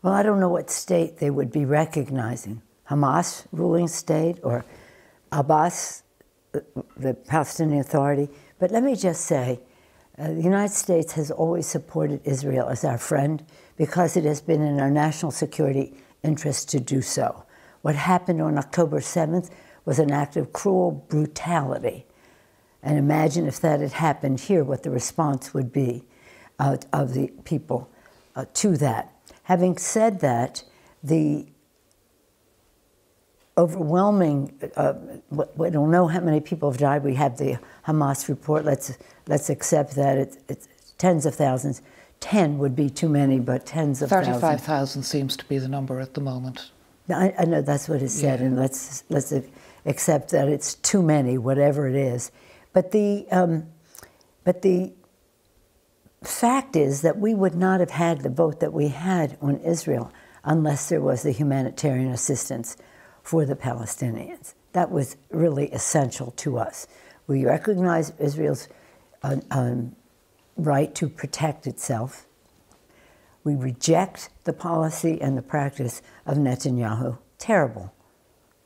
Well, I don't know what state they would be recognizing. Hamas ruling state or Abbas, the Palestinian Authority. But let me just say, the United States has always supported Israel as our friend because it has been in our national security interest to do so. What happened on October 7th was an act of cruel brutality. And imagine if that had happened here, what the response would be of the people to that. Having said that, the overwhelming, we don't know how many people have died. We have the Hamas report. Let's accept that it's tens of thousands. 10 would be too many, but tens of thousands. 35,000 seems to be the number at the moment. I know that's what it said, and let's accept that it's too many, whatever it is. But the fact is that we would not have had the vote that we had on Israel unless there was the humanitarian assistance for the Palestinians. That was really essential to us. We recognize Israel's right to protect itself. We reject the policy and the practice of Netanyahu. Terrible.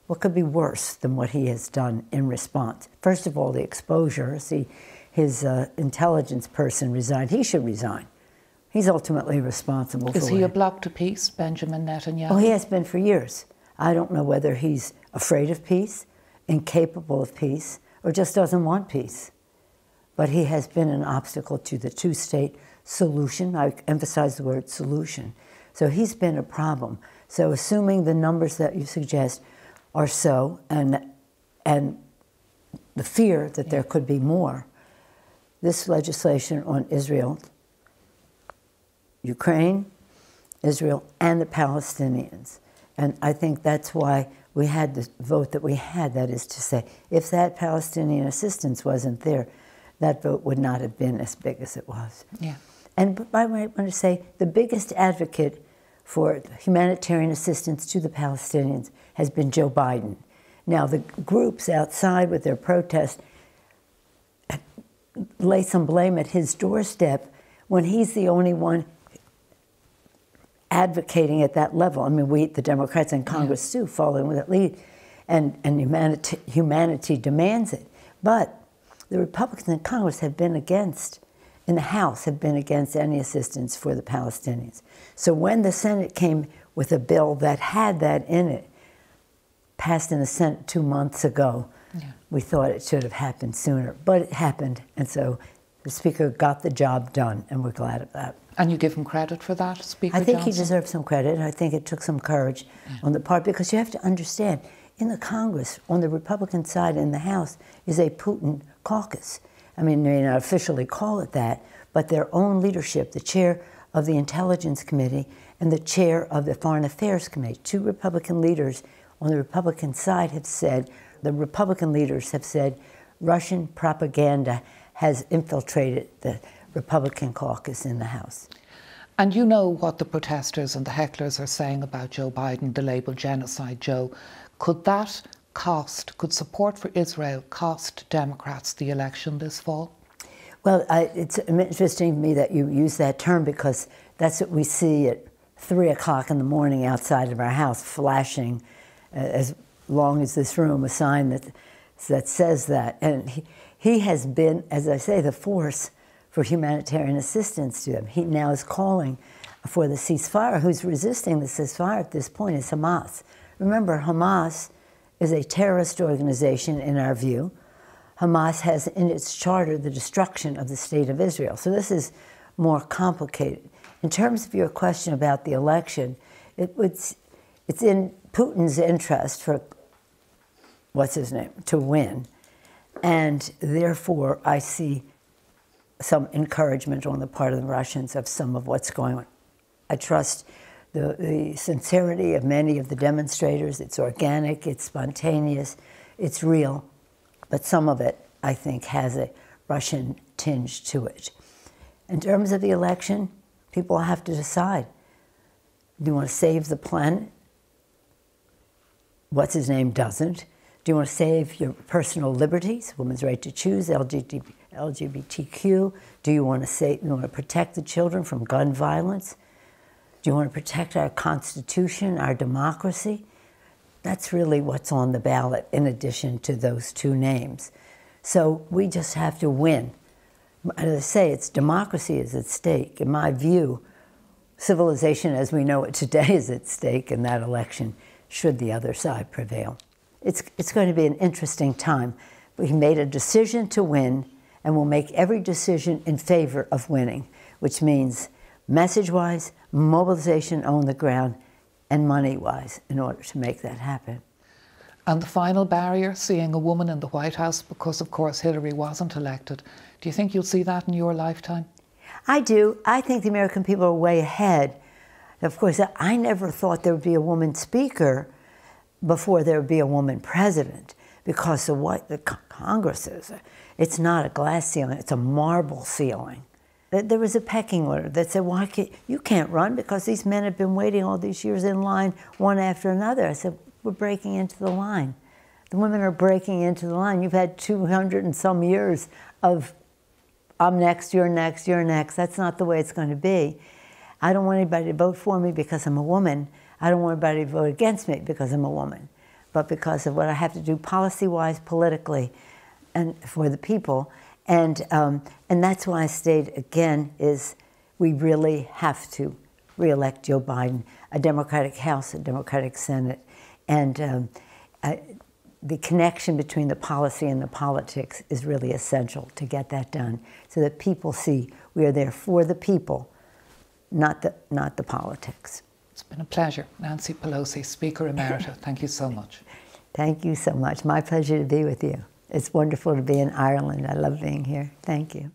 What could be worse than what he has done in response? First of all, the exposure. See, his intelligence person resigned. He should resign. He's ultimately responsible for it. Is he a block to peace, Benjamin Netanyahu? Well, he has been for years. I don't know whether he's afraid of peace, incapable of peace, or just doesn't want peace. But he has been an obstacle to the two-state solution. I emphasize the word solution. So he's been a problem. So assuming the numbers that you suggest are so, and the fear that there could be more, this legislation on Israel, Ukraine, Israel, and the Palestinians. And I think that's why we had the vote that we had. That is to say, if that Palestinian assistance wasn't there, that vote would not have been as big as it was. Yeah. And by the way, I want to say the biggest advocate for humanitarian assistance to the Palestinians has been Joe Biden. Now, the groups outside with their protests lay some blame at his doorstep when he's the only one advocating at that level. I mean, we, the Democrats in Congress, too, following with that lead, and humanity demands it. But the Republicans in Congress have been against, in the House, have been against any assistance for the Palestinians. So when the Senate came with a bill that had that in it, passed in the Senate 2 months ago, we thought it should have happened sooner. But it happened, and so the Speaker got the job done, and we're glad of that. And you give him credit for that, Speaker I think Johnson? he deserves some credit. I think it took some courage on the part, because you have to understand, in the Congress, on the Republican side in the House, is a Putin caucus. I mean, they may not officially call it that, but their own leadership, the chair of the Intelligence Committee and the chair of the Foreign Affairs Committee, two Republican leaders on the Republican side have said, the Republican leaders have said, Russian propaganda has infiltrated the Republican caucus in the House. And you know what the protesters and the hecklers are saying about Joe Biden, the label genocide Joe. Could that cost, could support for Israel cost Democrats the election this fall? Well, it's interesting to me that you use that term, because that's what we see at 3 o'clock in the morning outside of our house, flashing as long as this room, a sign that says that. And he has been, as I say, the force for humanitarian assistance to them. He now is calling for the ceasefire. Who's resisting the ceasefire at this point is Hamas. Remember, Hamas is a terrorist organization in our view. Hamas has in its charter the destruction of the state of Israel. So this is more complicated. In terms of your question about the election, it's in Putin's interest for, what's his name, to win. And therefore, I see some encouragement on the part of the Russians of some of what's going on. I trust the sincerity of many of the demonstrators. It's organic, it's spontaneous, it's real. But some of it, I think, has a Russian tinge to it. In terms of the election, people have to decide. Do you want to save the planet? What's his name doesn't. Do you want to save your personal liberties, women's right to choose, LGBTQ? Do you want to protect the children from gun violence? Do you want to protect our Constitution, our democracy? That's really what's on the ballot in addition to those two names. So we just have to win. As I say, it's democracy is at stake. In my view, civilization as we know it today is at stake in that election, should the other side prevail. It's going to be an interesting time. We made a decision to win, and we'll make every decision in favor of winning, which means message-wise, mobilization on the ground, and money-wise in order to make that happen. And the final barrier, seeing a woman in the White House, because of course Hillary wasn't elected. Do you think you'll see that in your lifetime? I do. I think the American people are way ahead. Of course, I never thought there would be a woman speaker before there would be a woman president, because of what the Congress is. It's not a glass ceiling, it's a marble ceiling. There was a pecking order that said, "Why can't you can't run because these men have been waiting all these years in line, one after another." I said, "We're breaking into the line. The women are breaking into the line. You've had 200 and some years of I'm next, you're next, you're next. That's not the way it's going to be. I don't want anybody to vote for me because I'm a woman. I don't want anybody to vote against me because I'm a woman, but because of what I have to do policy-wise, politically, and for the people." And that's why I stayed again, is we really have to re-elect Joe Biden, a Democratic House, a Democratic Senate, and the connection between the policy and the politics is really essential to get that done, so that people see we are there for the people, not the politics. It's been a pleasure. Nancy Pelosi, Speaker Emerita, thank you so much. Thank you so much. My pleasure to be with you. It's wonderful to be in Ireland. I love being here. Thank you.